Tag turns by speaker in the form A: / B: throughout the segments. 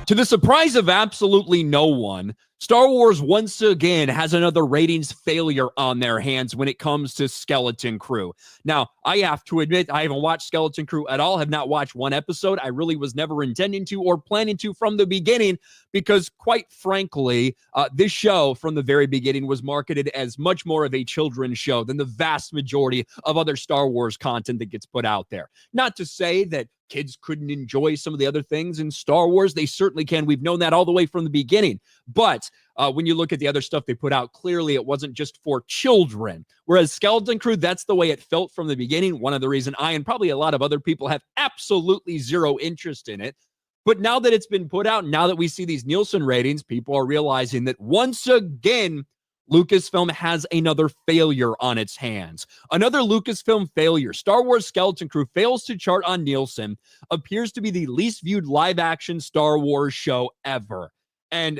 A: To the surprise of absolutely no one, Star Wars once again has another ratings failure on their hands when it comes to Skeleton Crew. Now, I have to admit, I haven't watched Skeleton Crew at all, have not watched one episode. I really was never intending to or planning to from the beginning because, quite frankly, this show from the very beginning was marketed as much more of a children's show than the vast majority of other Star Wars content that gets put out there. Not to say that kids couldn't enjoy some of the other things in Star Wars. They certainly can. We've known that all the way from the beginning. But when you look at the other stuff they put out, clearly it wasn't just for children. Whereas Skeleton Crew, that's the way it felt from the beginning. One of the reasons I and probably a lot of other people have absolutely zero interest in it. But now that it's been put out, now that we see these Nielsen ratings, people are realizing that once again, Lucasfilm has another failure on its hands. Another Lucasfilm failure. Star Wars Skeleton Crew fails to chart on Nielsen, appears to be the least viewed live-action Star Wars show ever. And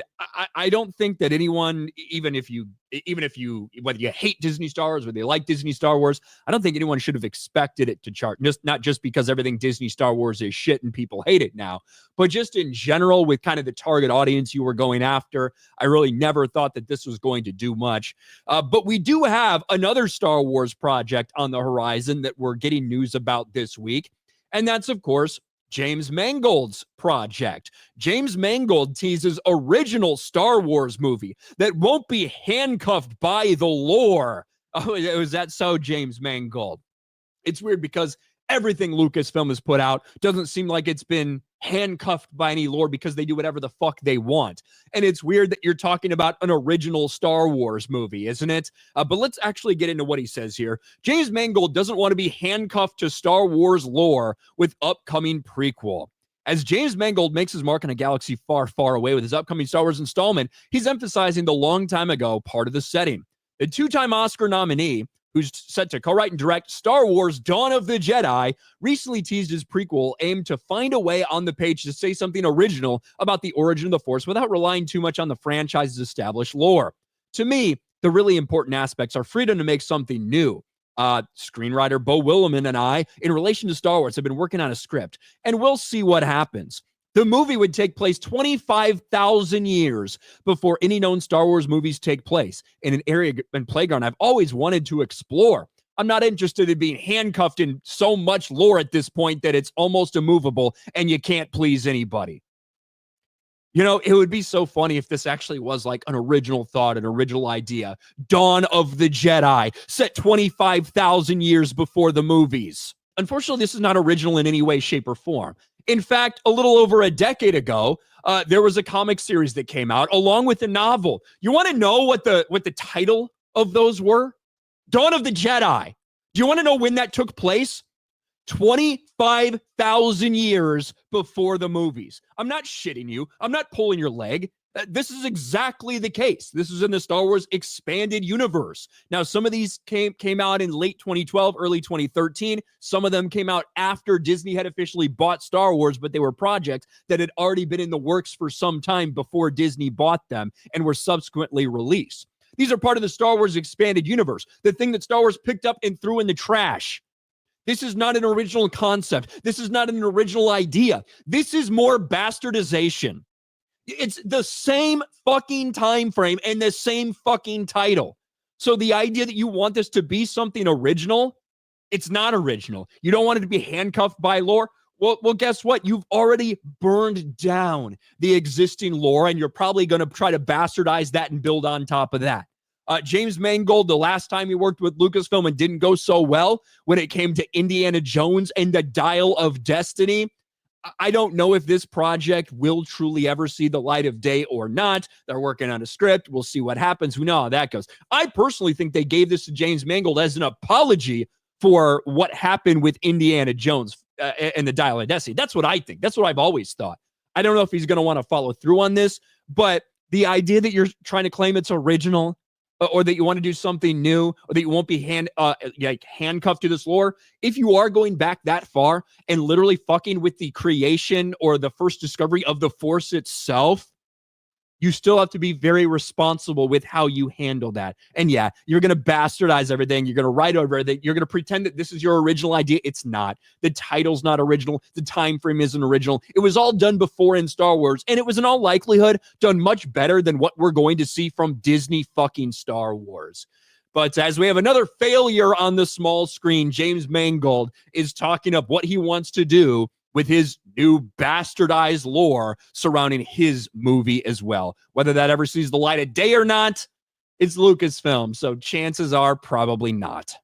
A: I don't think that anyone, even if you, whether you hate Disney Star Wars, whether you like Disney Star Wars, I don't think anyone should have expected it to chart. Not just because everything Disney Star Wars is shit and people hate it now, but just in general with kind of the target audience you were going after. I really never thought that this was going to do much. But we do have another Star Wars project on the horizon that we're getting news about this week. And that's, of course, James Mangold's project. James Mangold teases original Star Wars movie that won't be handcuffed by the lore. Oh, is that so, James Mangold? It's weird because everything Lucasfilm has put out doesn't seem like it's been handcuffed by any lore because they do whatever the fuck they want. And it's weird that you're talking about an original Star Wars movie, isn't it? But let's actually get into what he says here. James Mangold doesn't want to be handcuffed to Star Wars lore with upcoming prequel. As James Mangold makes his mark in a galaxy far, far away with his upcoming Star Wars installment, he's emphasizing the long time ago part of the setting. The two-time Oscar nominee, who's set to co-write and direct Star Wars Dawn of the Jedi, recently teased his prequel aimed to find a way on the page to say something original about the origin of the Force without relying too much on the franchise's established lore. To me, the really important aspects are freedom to make something new. Screenwriter Beau Willimon and I, in relation to Star Wars, have been working on a script, and we'll see what happens. The movie would take place 25,000 years before any known Star Wars movies take place in an area and playground I've always wanted to explore. I'm not interested in being handcuffed in so much lore at this point that it's almost immovable and you can't please anybody. You know, it would be so funny if this actually was like an original thought, an original idea. Dawn of the Jedi, set 25,000 years before the movies. Unfortunately, this is not original in any way, shape, or form. In fact, a little over a decade ago, there was a comic series that came out along with a novel. You want to know what the title of those were? Dawn of the Jedi. Do you want to know when that took place? 25,000 years before the movies. I'm not shitting you. I'm not pulling your leg. This is exactly the case. This is in the Star Wars expanded universe. Now, some of these came out in late 2012, early 2013. Some of them came out after Disney had officially bought Star Wars, but they were projects that had already been in the works for some time before Disney bought them and were subsequently released. These are part of the Star Wars expanded universe, the thing that Star Wars picked up and threw in the trash. This is not an original concept. This is not an original idea. This is more bastardization. It's the same fucking time frame and the same fucking title. So the idea that you want this to be something original, it's not original. You don't want it to be handcuffed by lore. Well, guess what? You've already burned down the existing lore, and you're probably going to try to bastardize that and build on top of that. James Mangold, the last time he worked with Lucasfilm and didn't go so well when it came to Indiana Jones and the Dial of Destiny. I don't know if this project will truly ever see the light of day or not. They're working on a script. We'll see what happens. We know how that goes. I personally think they gave this to James Mangold as an apology for what happened with Indiana Jones and the Dial of Destiny. That's what I think. That's what I've always thought. I don't know if he's going to want to follow through on this, but the idea that you're trying to claim it's original, or that you want to do something new, or that you won't be handcuffed to this lore, if you are going back that far and literally fucking with the creation or the first discovery of the Force itself, you still have to be very responsible with how you handle that. And yeah, you're going to bastardize everything. You're going to write over everything. You're going to pretend that this is your original idea. It's not. The title's not original. The time frame isn't original. It was all done before in Star Wars, and it was in all likelihood done much better than what we're going to see from Disney fucking Star Wars. But as we have another failure on the small screen, James Mangold is talking up what he wants to do with his new bastardized lore surrounding his movie as well. Whether that ever sees the light of day or not, it's Lucasfilm, so chances are probably not.